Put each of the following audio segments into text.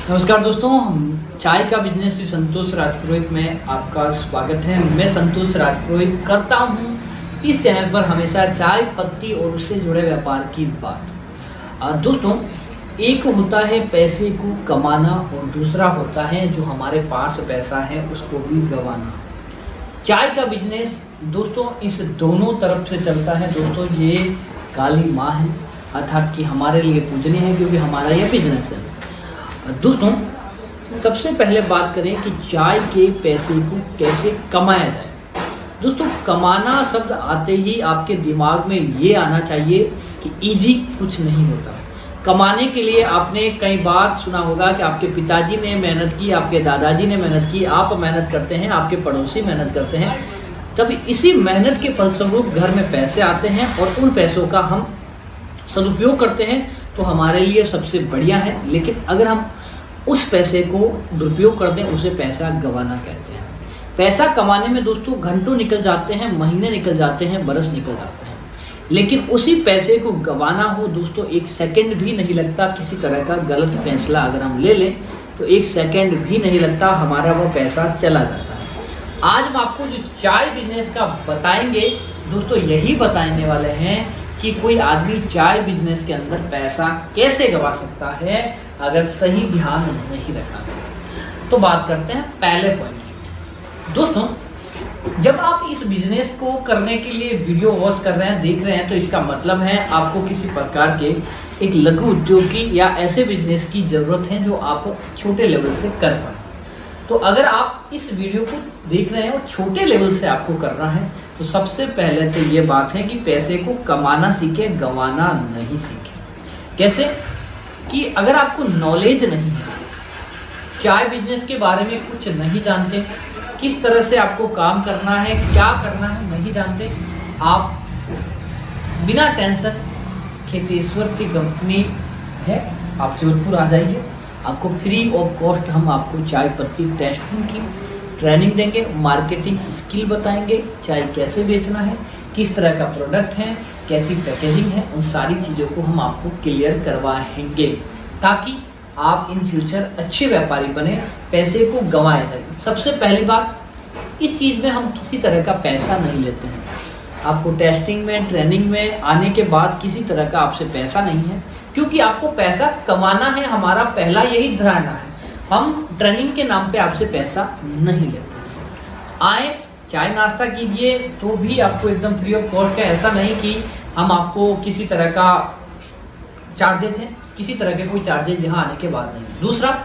नमस्कार दोस्तों, चाय का बिजनेस भी संतोष राजपुरोहित में आपका स्वागत है। मैं संतोष राजपुरोहित करता हूँ इस चैनल पर हमेशा चाय पत्ती और उससे जुड़े व्यापार की बात। दोस्तों, एक होता है पैसे को कमाना और दूसरा होता है जो हमारे पास पैसा है उसको भी गंवाना। चाय का बिजनेस दोस्तों इस दोनों तरफ से चलता है। दोस्तों, ये काली माँ है, अर्थात कि हमारे लिए पूजनीय है क्योंकि हमारा यह बिजनेस है। दोस्तों, सबसे पहले बात करें कि चाय के पैसे को कैसे कमाया जाए। दोस्तों, कमाना शब्द आते ही आपके दिमाग में ये आना चाहिए कि इजी कुछ नहीं होता। कमाने के लिए आपने कई बार सुना होगा कि आपके पिताजी ने मेहनत की, आपके दादाजी ने मेहनत की, आप मेहनत करते हैं, आपके पड़ोसी मेहनत करते हैं, तब इसी मेहनत के फलस्वरूप घर में पैसे आते हैं और उन पैसों का हम सदुपयोग करते हैं तो हमारे लिए सबसे बढ़िया है। लेकिन अगर हम उस पैसे को दुरुपयोग कर दें उसे पैसा गंवाना कहते हैं। पैसा कमाने में दोस्तों घंटों निकल जाते हैं, महीने निकल जाते हैं, बरस निकल जाते हैं, लेकिन उसी पैसे को गंवाना हो दोस्तों एक सेकंड भी नहीं लगता। किसी तरह का गलत फैसला अगर हम ले लें तो एक सेकंड भी नहीं लगता, हमारा वो पैसा चला जाता है। आज हम आपको जो चाय बिजनेस का बताएंगे दोस्तों, यही बताने वाले हैं कि कोई आदमी चाय बिजनेस के अंदर पैसा कैसे गंवा सकता है अगर सही ध्यान नहीं रखा। तो बात करते हैं पहले पॉइंट की। दोस्तों, जब आप इस बिजनेस को करने के लिए वीडियो वॉच कर रहे हैं, देख रहे हैं, तो इसका मतलब है आपको किसी प्रकार के एक लघु उद्योग की या ऐसे बिजनेस की ज़रूरत है जो आप छोटे लेवल से कर पाए। तो अगर आप इस वीडियो को देख रहे हैं और छोटे लेवल से आपको करना है तो सबसे पहले तो ये बात है कि पैसे को कमाना सीखे, गंवाना नहीं सीखे। कैसे कि अगर आपको नॉलेज नहीं है, चाय बिजनेस के बारे में कुछ नहीं जानते, किस तरह से आपको काम करना है, क्या करना है नहीं जानते, आप बिना टेंशन खेतेश्वर की कंपनी है, आप जोधपुर आ जाइए। आपको फ्री ऑफ कॉस्ट हम आपको चाय पत्ती टेस्टिंग की ट्रेनिंग देंगे, मार्केटिंग स्किल बताएंगे, चाय कैसे बेचना है, किस तरह का प्रोडक्ट है, कैसी पैकेजिंग है, उन सारी चीज़ों को हम आपको क्लियर करवाएंगे ताकि आप इन फ्यूचर अच्छे व्यापारी बने, पैसे को गंवाए नहीं। सबसे पहली बात, इस चीज़ में हम किसी तरह का पैसा नहीं लेते हैं। आपको टेस्टिंग में, ट्रेनिंग में आने के बाद किसी तरह का आपसे पैसा नहीं है क्योंकि आपको पैसा कमाना है। हमारा पहला यही धारणा है। हम ट्रेनिंग के नाम पे आपसे पैसा नहीं लेते। आए चाय नाश्ता कीजिए तो भी आपको एकदम फ्री ऑफ कॉस्ट है। ऐसा नहीं कि हम आपको किसी तरह का चार्जेज है, किसी तरह के कोई चार्जेज यहाँ आने के बाद नहीं। दूसरा,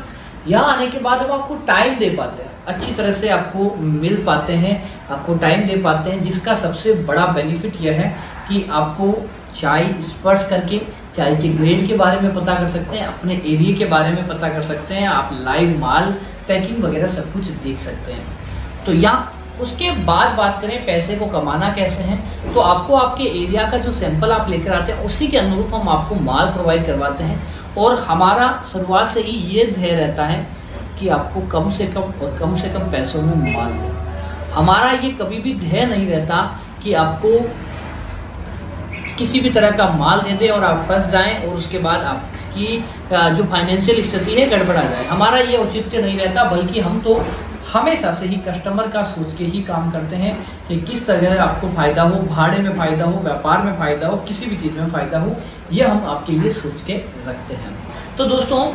यहाँ आने के बाद हम आपको टाइम दे पाते हैं, अच्छी तरह से आपको मिल पाते हैं, आपको टाइम दे पाते हैं, जिसका सबसे बड़ा बेनिफिट यह है कि आपको चाय स्पर्श करके चाय के ग्रेड के बारे में पता कर सकते हैं, अपने एरिया के बारे में पता कर सकते हैं, आप लाइव माल पैकिंग वगैरह सब कुछ देख सकते हैं। तो यहाँ उसके बाद बात करें पैसे को कमाना कैसे है, तो आपको आपके एरिया का जो सैंपल आप लेकर आते हैं उसी के अनुरूप हम आपको माल प्रोवाइड करवाते हैं और हमारा शुरुआत से ही ये ध्येय रहता है कि आपको कम से कम पैसों में माल दें। हमारा ये कभी भी ध्येय नहीं रहता कि आपको किसी भी तरह का माल दे दे और आप फंस जाएं और उसके बाद आपकी जो फाइनेंशियल स्थिति है गड़बड़ा जाए। हमारा ये औचित्य नहीं रहता, बल्कि हम तो हमेशा से ही कस्टमर का सोच के ही काम करते हैं कि किस तरह आपको फ़ायदा हो, भाड़े में फ़ायदा हो, व्यापार में फ़ायदा हो, किसी भी चीज़ में फ़ायदा हो, ये हम आपके लिए सोच के रखते हैं। तो दोस्तों,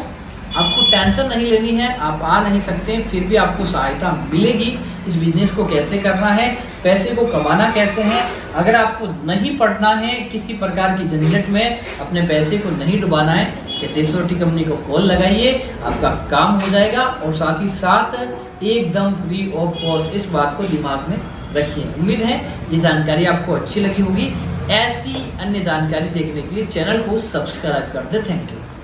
आपको टेंशन नहीं लेनी है, आप आ नहीं सकते फिर भी आपको सहायता मिलेगी। इस बिजनेस को कैसे करना है, पैसे को कमाना कैसे है। अगर आपको नहीं पड़ना है किसी प्रकार की झंझट में, अपने पैसे को नहीं डुबाना है, खेतेश्वर टी कंपनी को कॉल लगाइए, आपका काम हो जाएगा और साथ ही साथ एकदम फ्री ऑफ कॉस्ट। इस बात को दिमाग में रखिए। उम्मीद है ये जानकारी आपको अच्छी लगी होगी। ऐसी अन्य जानकारी देखने के लिए चैनल को सब्सक्राइब कर दे। Thank you.